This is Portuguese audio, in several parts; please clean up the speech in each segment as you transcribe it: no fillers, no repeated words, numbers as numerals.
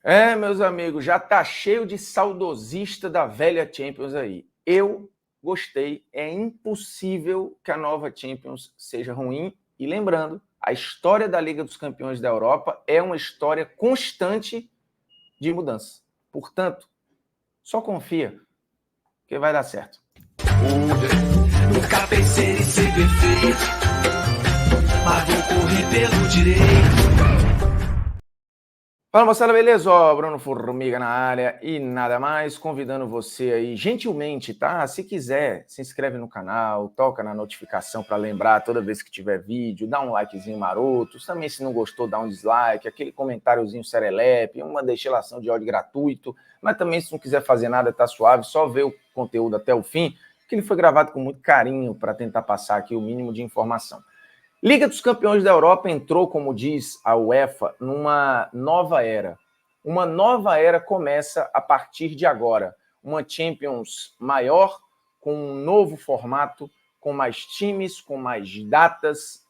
Meus amigos, já tá cheio de saudosista da velha Champions aí. Eu gostei, é impossível que a nova Champions seja ruim. E lembrando, a história da Liga dos Campeões da Europa é uma história constante de mudança. Portanto, só confia que vai dar certo. Nunca pensei em ser perfeito, mas vou correr pelo direito. Fala moçada, beleza? Bruno Formiga na área e nada mais, convidando você aí gentilmente, tá? Se quiser, se inscreve no canal, toca na notificação para lembrar toda vez que tiver vídeo, dá um likezinho maroto, também se não gostou, dá um dislike, aquele comentáriozinho serelepe, uma destilação de ódio gratuito, mas também se não quiser fazer nada, tá suave, só ver o conteúdo até o fim, que ele foi gravado com muito carinho para tentar passar aqui o mínimo de informação. Liga dos Campeões da Europa entrou, como diz a UEFA, numa nova era. Uma nova era começa a partir de agora. Uma Champions maior, com um novo formato, com mais times, com mais datas,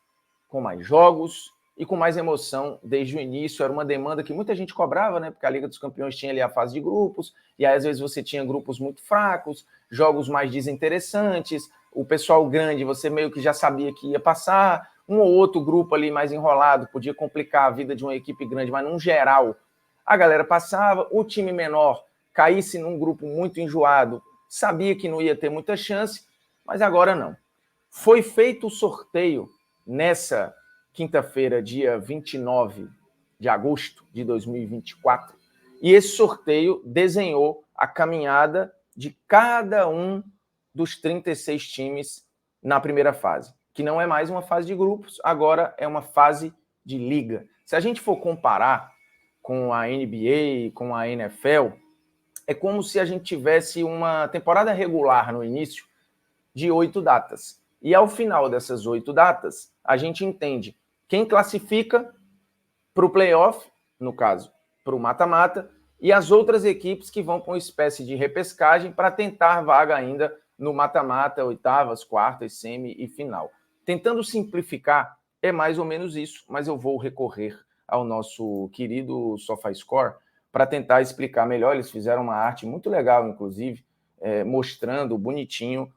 com mais jogos e com mais emoção desde o início. Era uma demanda que muita gente cobrava, né? Porque a Liga dos Campeões tinha ali a fase de grupos, e aí às vezes você tinha grupos muito fracos, jogos mais desinteressantes, o pessoal grande você meio que já sabia que ia passar, um ou outro grupo ali mais enrolado podia complicar a vida de uma equipe grande, mas num geral a galera passava, o time menor caísse num grupo muito enjoado, sabia que não ia ter muita chance, mas agora não. Foi feito o sorteio nessa quinta-feira, dia 29 de agosto de 2024, e esse sorteio desenhou a caminhada de cada um dos 36 times na primeira fase, que não é mais uma fase de grupos, agora é uma fase de liga. Se a gente for comparar com a NBA, com a NFL, é como se a gente tivesse uma temporada regular no início de 8 datas. E ao final dessas 8 datas, a gente entende quem classifica para o playoff, no caso, para o mata-mata, e as outras equipes que vão para uma espécie de repescagem para tentar vaga ainda no mata-mata, oitavas, quartas, semi e final. Tentando simplificar, é mais ou menos isso, mas eu vou recorrer ao nosso querido SofaScore para tentar explicar melhor. Eles fizeram uma arte muito legal, inclusive, mostrando bonitinho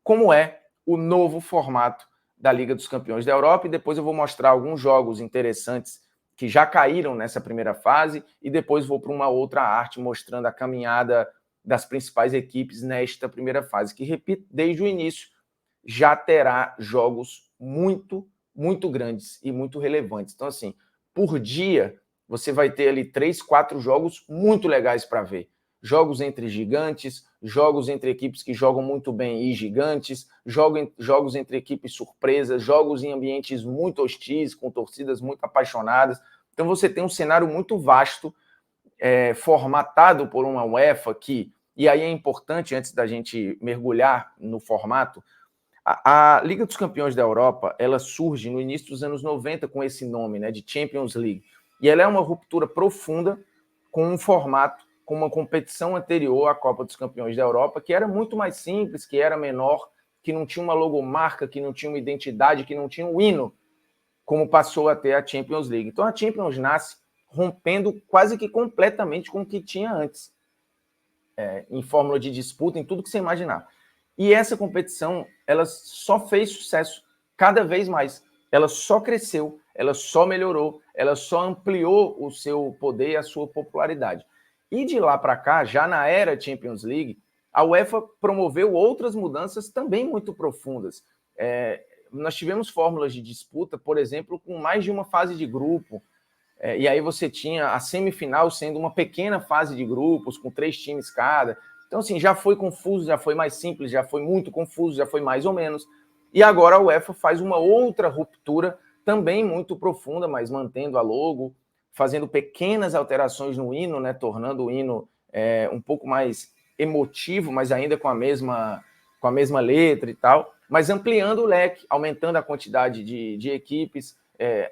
como é o novo formato da Liga dos Campeões da Europa, e depois eu vou mostrar alguns jogos interessantes que já caíram nessa primeira fase, e depois vou para uma outra arte mostrando a caminhada das principais equipes nesta primeira fase, que, repito, desde o início já terá jogos muito grandes e muito relevantes. Então, assim, por dia, você vai ter ali 3, 4 jogos muito legais para ver. Jogos entre gigantes, jogos entre equipes que jogam muito bem e gigantes, jogos entre equipes surpresas, jogos em ambientes muito hostis, com torcidas muito apaixonadas. Então você tem um cenário muito vasto, formatado por uma UEFA que, e aí é importante, antes da gente mergulhar no formato, a Liga dos Campeões da Europa, ela surge no início dos anos 90 com esse nome, né, de Champions League. E ela é uma ruptura profunda com um formato, com uma competição anterior à Copa dos Campeões da Europa, que era muito mais simples, que era menor, que não tinha uma logomarca, que não tinha uma identidade, que não tinha um hino, como passou a ter a Champions League. Então a Champions nasce rompendo quase que completamente com o que tinha antes, em fórmula de disputa, em tudo que você imaginar. E essa competição, ela só fez sucesso cada vez mais. Ela só cresceu, ela só melhorou, ela só ampliou o seu poder e a sua popularidade. E de lá para cá, já na era Champions League, a UEFA promoveu outras mudanças também muito profundas. Nós tivemos fórmulas de disputa, por exemplo, com mais de uma fase de grupo, e aí você tinha a semifinal sendo uma pequena fase de grupos, com 3 times cada. Então, assim, já foi confuso, já foi mais simples, já foi muito confuso, já foi mais ou menos. E agora a UEFA faz uma outra ruptura, também muito profunda, mas mantendo a logo, fazendo pequenas alterações no hino, né, tornando o hino um pouco mais emotivo, mas ainda com a mesma letra e tal, mas ampliando o leque, aumentando a quantidade de equipes,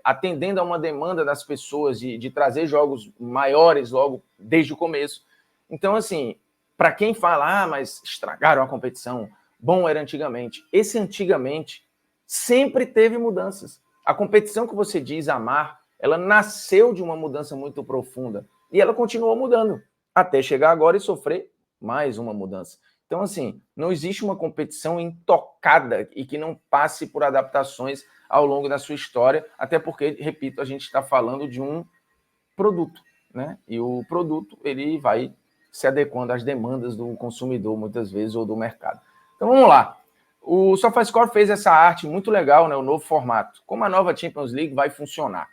atendendo a uma demanda das pessoas de trazer jogos maiores logo desde o começo. Então, assim, para quem fala, mas estragaram a competição, bom era antigamente. Esse antigamente sempre teve mudanças. A competição que você diz amar, ela nasceu de uma mudança muito profunda. E ela continuou mudando, até chegar agora e sofrer mais uma mudança. Então, assim, não existe uma competição intocada e que não passe por adaptações ao longo da sua história, até porque, repito, a gente está falando de um produto, né? E o produto, ele vai se adequando às demandas do consumidor, muitas vezes, ou do mercado. Então, vamos lá. O SofaScore fez essa arte muito legal, né? O novo formato. Como a nova Champions League vai funcionar?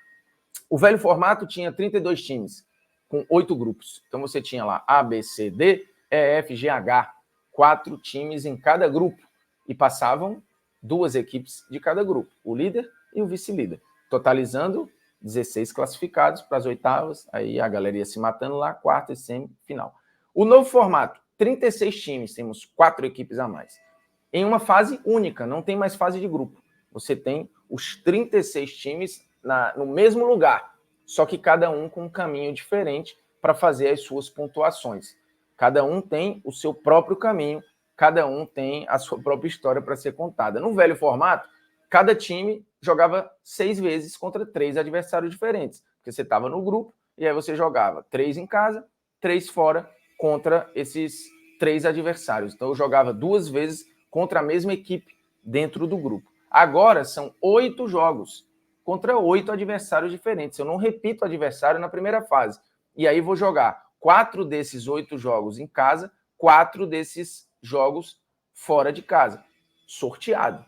O velho formato tinha 32 times, com 8 grupos. Então, você tinha lá A, B, C, D, E, F, G, H. 4 times em cada grupo. E passavam 2 equipes de cada grupo, o líder e o vice-líder, totalizando 16 classificados para as oitavas, aí a galera ia se matando lá, quarta e semifinal. O novo formato, 36 times, temos 4 equipes a mais. Em uma fase única, não tem mais fase de grupo. Você tem os 36 times no mesmo lugar, só que cada um com um caminho diferente para fazer as suas pontuações. Cada um tem o seu próprio caminho, cada um tem a sua própria história para ser contada. No velho formato, cada time jogava 6 vezes contra 3 adversários diferentes, porque você estava no grupo e aí você jogava 3 em casa, 3 fora contra esses 3 adversários. Então eu jogava 2 vezes contra a mesma equipe dentro do grupo. Agora são 8 jogos contra 8 adversários diferentes. Eu não repito o adversário na primeira fase. E aí vou jogar 4 desses 8 jogos em casa, 4 desses jogos fora de casa. Sorteado.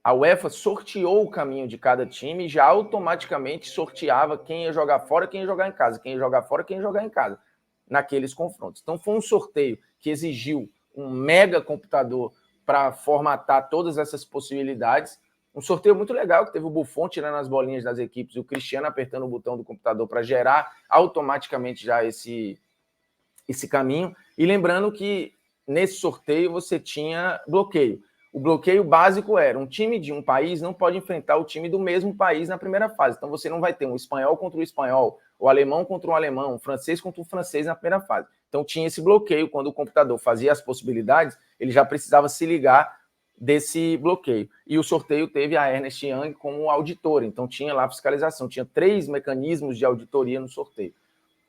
A UEFA sorteou o caminho de cada time e já automaticamente sorteava quem ia jogar fora, quem ia jogar em casa, quem ia jogar fora, quem ia jogar em casa, naqueles confrontos. Então foi um sorteio que exigiu um mega computador para formatar todas essas possibilidades. Um sorteio muito legal, que teve o Buffon tirando as bolinhas das equipes e o Cristiano apertando o botão do computador para gerar automaticamente já esse caminho. E lembrando que nesse sorteio você tinha bloqueio. O bloqueio básico era um time de um país não pode enfrentar o time do mesmo país na primeira fase. Então você não vai ter um espanhol contra o espanhol, o alemão contra o alemão, o francês contra o francês na primeira fase. Então tinha esse bloqueio. Quando o computador fazia as possibilidades, ele já precisava se ligar desse bloqueio. E o sorteio teve a Ernst Young como auditora, então tinha lá fiscalização, tinha 3 mecanismos de auditoria no sorteio.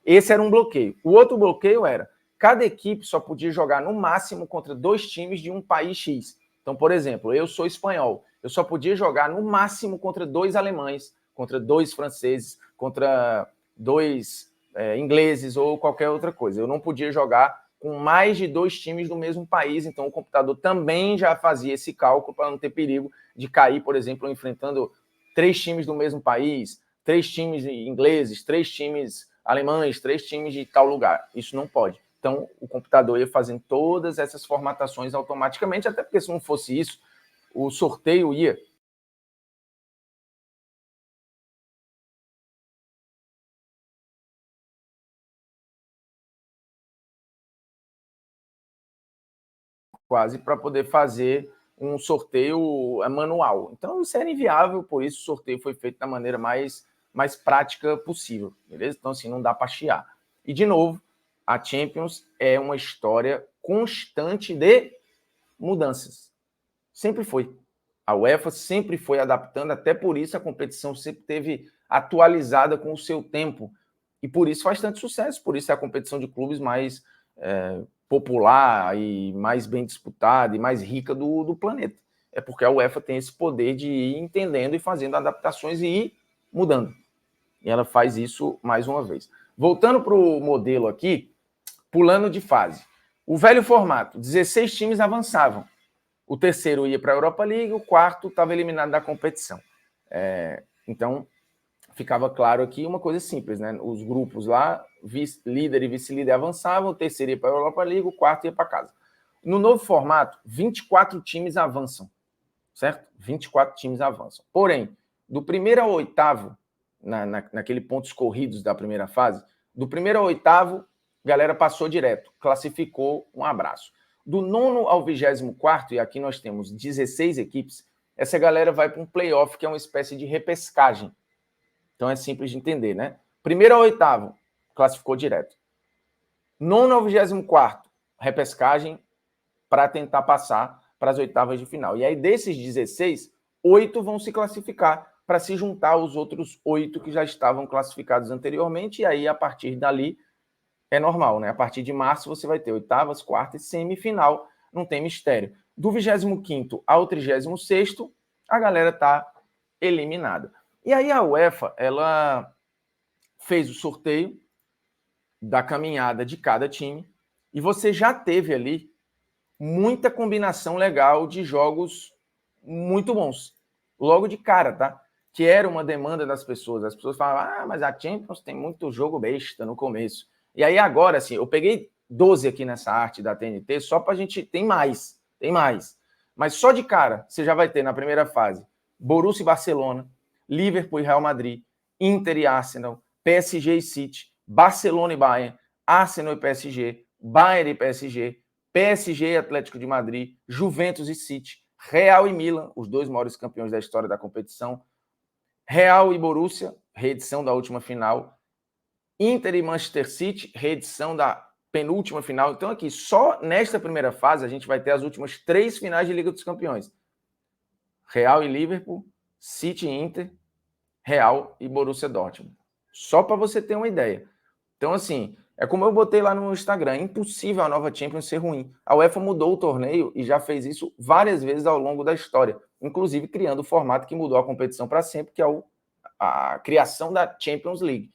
Esse era um bloqueio. O outro bloqueio era, cada equipe só podia jogar no máximo contra 2 times de um país X. Então, por exemplo, eu sou espanhol, eu só podia jogar no máximo contra 2 alemães, contra 2 franceses, contra 2 ingleses ou qualquer outra coisa. Eu não podia jogar com mais de 2 times do mesmo país, então o computador também já fazia esse cálculo para não ter perigo de cair, por exemplo, enfrentando 3 times do mesmo país, 3 times ingleses, 3 times alemães, 3 times de tal lugar. Isso não pode. Então, o computador ia fazendo todas essas formatações automaticamente, até porque se não fosse isso, o sorteio ia quase para poder fazer um sorteio manual. Então, isso era inviável, por isso o sorteio foi feito da maneira mais prática possível, beleza? Então, assim, não dá para chiar. E, de novo, a Champions é uma história constante de mudanças. Sempre foi. A UEFA sempre foi adaptando, até por isso a competição sempre teve atualizada com o seu tempo. E por isso faz tanto sucesso, por isso é a competição de clubes mais popular e mais bem disputada e mais rica do planeta. É porque a UEFA tem esse poder de ir entendendo e fazendo adaptações e ir mudando. E ela faz isso mais uma vez. Voltando para o modelo aqui, pulando de fase. O velho formato, 16 times avançavam. O terceiro ia para a Europa League, o quarto estava eliminado da competição. Então, ficava claro aqui uma coisa simples, né? Os grupos lá, líder e vice-líder avançavam, o terceiro ia para a Europa League, o quarto ia para casa. No novo formato, 24 times avançam, certo? 24 times avançam. Porém, do primeiro ao oitavo, naquele pontos corridos da primeira fase, do primeiro ao oitavo, a galera passou direto, classificou, um abraço. Do 9º ao 24º, e aqui nós temos 16 equipes, essa galera vai para um playoff, que é uma espécie de repescagem. Então é simples de entender, né? Primeiro ao oitavo, classificou direto. 9º ao 24º, repescagem para tentar passar para as oitavas de final. E aí desses 16, 8 vão se classificar para se juntar aos outros 8 que já estavam classificados anteriormente, e aí, a partir dali, é normal, né? A partir de março, você vai ter oitavas, quartas e semifinal, não tem mistério. Do 25º ao 36º, a galera está eliminada. E aí a UEFA, ela fez o sorteio da caminhada de cada time, e você já teve ali muita combinação legal de jogos muito bons. Logo de cara, tá? Que era uma demanda das pessoas. As pessoas falavam, mas a Champions tem muito jogo besta no começo. E aí agora, assim, eu peguei 12 aqui nessa arte da TNT, só pra gente... Tem mais. Mas só de cara, você já vai ter na primeira fase Borussia e Barcelona, Liverpool e Real Madrid, Inter e Arsenal, PSG e City, Barcelona e Bayern, Arsenal e PSG, Bayern e PSG, PSG e Atlético de Madrid, Juventus e City, Real e Milan, os 2 maiores campeões da história da competição, Real e Borussia, reedição da última final, Inter e Manchester City, reedição da penúltima final. Então aqui, só nesta primeira fase, a gente vai ter as últimas 3 finais de Liga dos Campeões. Real e Liverpool, City e Inter, Real e Borussia Dortmund. Só para você ter uma ideia. Então, assim, é como eu botei lá no Instagram, é impossível a nova Champions ser ruim. A UEFA mudou o torneio e já fez isso várias vezes ao longo da história, inclusive criando o formato que mudou a competição para sempre, que é a criação da Champions League.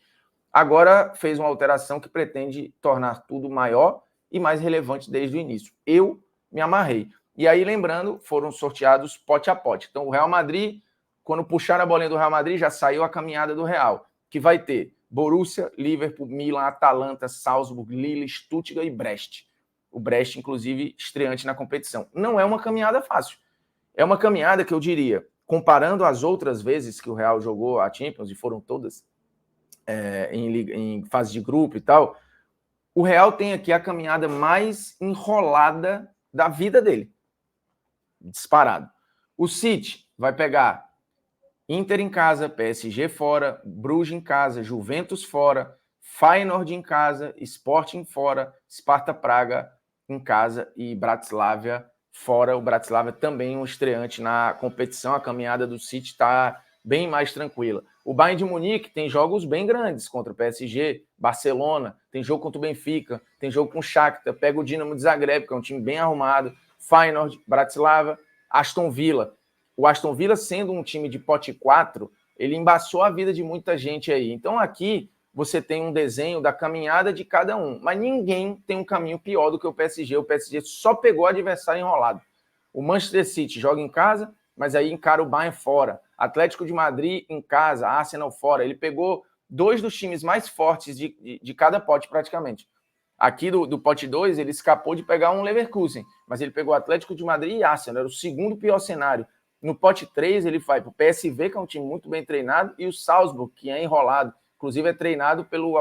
Agora fez uma alteração que pretende tornar tudo maior e mais relevante desde o início. Eu me amarrei. E aí, lembrando, foram sorteados pote a pote. Então, o Real Madrid, quando puxaram a bolinha do Real Madrid, já saiu a caminhada do Real, que vai ter Borussia, Liverpool, Milan, Atalanta, Salzburg, Lille, Stuttgart e Brest. O Brest, inclusive, estreante na competição. Não é uma caminhada fácil. É uma caminhada que eu diria, comparando as outras vezes que o Real jogou a Champions, e foram todas em fase de grupo e tal, o Real tem aqui a caminhada mais enrolada da vida dele. Disparado. O City vai pegar Inter em casa, PSG fora, Bruges em casa, Juventus fora, Feyenoord em casa, Sporting fora, Sparta Praga em casa e Bratislava fora. O Bratislava também um estreante na competição. A caminhada do City está bem mais tranquila. O Bayern de Munique tem jogos bem grandes contra o PSG, Barcelona, tem jogo contra o Benfica, tem jogo com o Shakhtar, pega o Dinamo de Zagreb, que é um time bem arrumado, Feyenoord, Bratislava, Aston Villa. O Aston Villa, sendo um time de pote 4, ele embaçou a vida de muita gente aí. Então aqui você tem um desenho da caminhada de cada um, mas ninguém tem um caminho pior do que o PSG. O PSG só pegou o adversário enrolado. O Manchester City joga em casa, mas aí encara o Bayern fora. Atlético de Madrid em casa, Arsenal fora. Ele pegou 2 dos times mais fortes de cada pote, praticamente. Aqui do pote 2, ele escapou de pegar um Leverkusen, mas ele pegou Atlético de Madrid e Arsenal. Era o segundo pior cenário. No pote 3, ele vai para o PSV, que é um time muito bem treinado, e o Salzburg, que é enrolado. Inclusive, é treinado pelo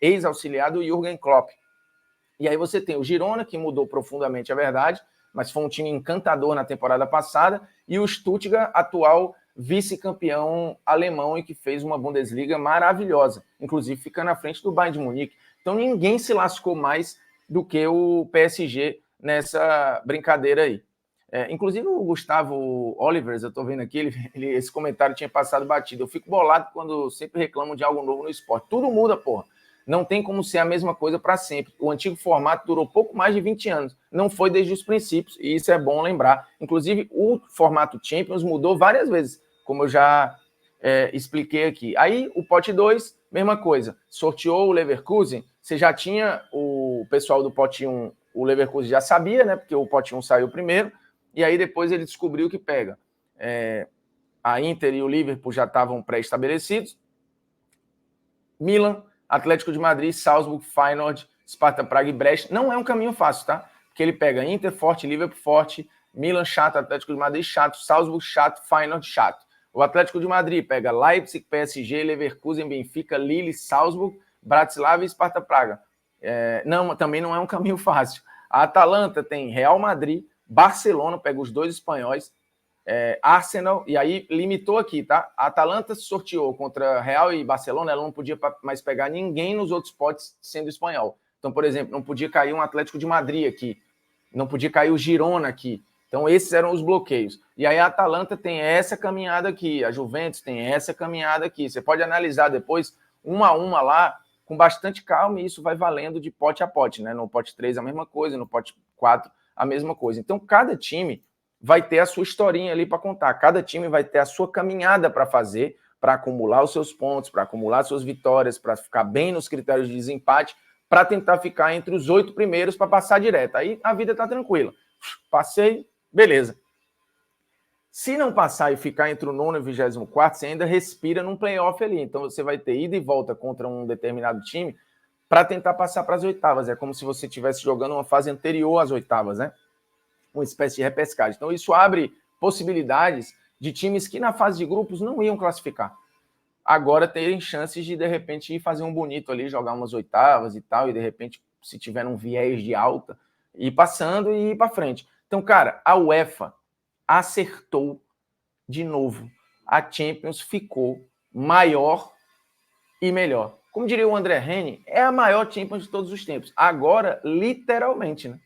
ex-auxiliar do Jürgen Klopp. E aí você tem o Girona, que mudou profundamente, a verdade, mas foi um time encantador na temporada passada, e o Stuttgart, atual vice-campeão alemão e que fez uma Bundesliga maravilhosa, inclusive ficando à frente do Bayern de Munique. Então ninguém se lascou mais do que o PSG nessa brincadeira aí. Inclusive o Gustavo Olivers, eu estou vendo aqui, esse comentário tinha passado batido. Eu fico bolado quando sempre reclamam de algo novo no esporte. Tudo muda, porra. Não tem como ser a mesma coisa para sempre. O antigo formato durou pouco mais de 20 anos. Não foi desde os princípios, e isso é bom lembrar. Inclusive, o formato Champions mudou várias vezes, como eu já expliquei aqui. Aí, o pote 2, mesma coisa. Sorteou o Leverkusen, você já tinha o pessoal do pote 1, o Leverkusen já sabia, né? Porque o pote 1 saiu primeiro, e aí depois ele descobriu que pega. A Inter e o Liverpool já estavam pré-estabelecidos. Milan, Atlético de Madrid, Salzburg, Feyenoord, Sparta Praga e Brest. Não é um caminho fácil, tá? Porque ele pega Inter forte, Liverpool forte, Milan chato, Atlético de Madrid chato, Salzburg chato, Feyenoord chato. O Atlético de Madrid pega Leipzig, PSG, Leverkusen, Benfica, Lille, Salzburg, Bratislava e Sparta Praga. Também não é um caminho fácil. A Atalanta tem Real Madrid, Barcelona, pega os 2 espanhóis, Arsenal, e aí limitou aqui, tá? A Atalanta sorteou contra Real e Barcelona, ela não podia mais pegar ninguém nos outros potes sendo espanhol. Então, por exemplo, não podia cair um Atlético de Madrid aqui, não podia cair o Girona aqui. Então, esses eram os bloqueios. E aí a Atalanta tem essa caminhada aqui, a Juventus tem essa caminhada aqui. Você pode analisar depois, uma a uma lá, com bastante calma, e isso vai valendo de pote a pote, né? No pote 3 a mesma coisa, no pote 4 a mesma coisa. Então, cada time vai ter a sua historinha ali para contar. Cada time vai ter a sua caminhada para fazer, para acumular os seus pontos, para acumular suas vitórias, para ficar bem nos critérios de desempate, para tentar ficar entre os 8 primeiros para passar direto. Aí a vida está tranquila. Passei, beleza. Se não passar e ficar entre o 9º e o 24º, você ainda respira num playoff ali. Então você vai ter ida e volta contra um determinado time para tentar passar para as oitavas. É como se você estivesse jogando uma fase anterior às oitavas, né? Uma espécie de repescagem. Então isso abre possibilidades de times que na fase de grupos não iam classificar. Agora terem chances de repente, ir fazer um bonito ali, jogar umas oitavas e tal, e de repente, se tiver um viés de alta, ir passando e ir para frente. Então, cara, a UEFA acertou de novo. A Champions ficou maior e melhor. Como diria o André Reni, é a maior Champions de todos os tempos. Agora, literalmente, né?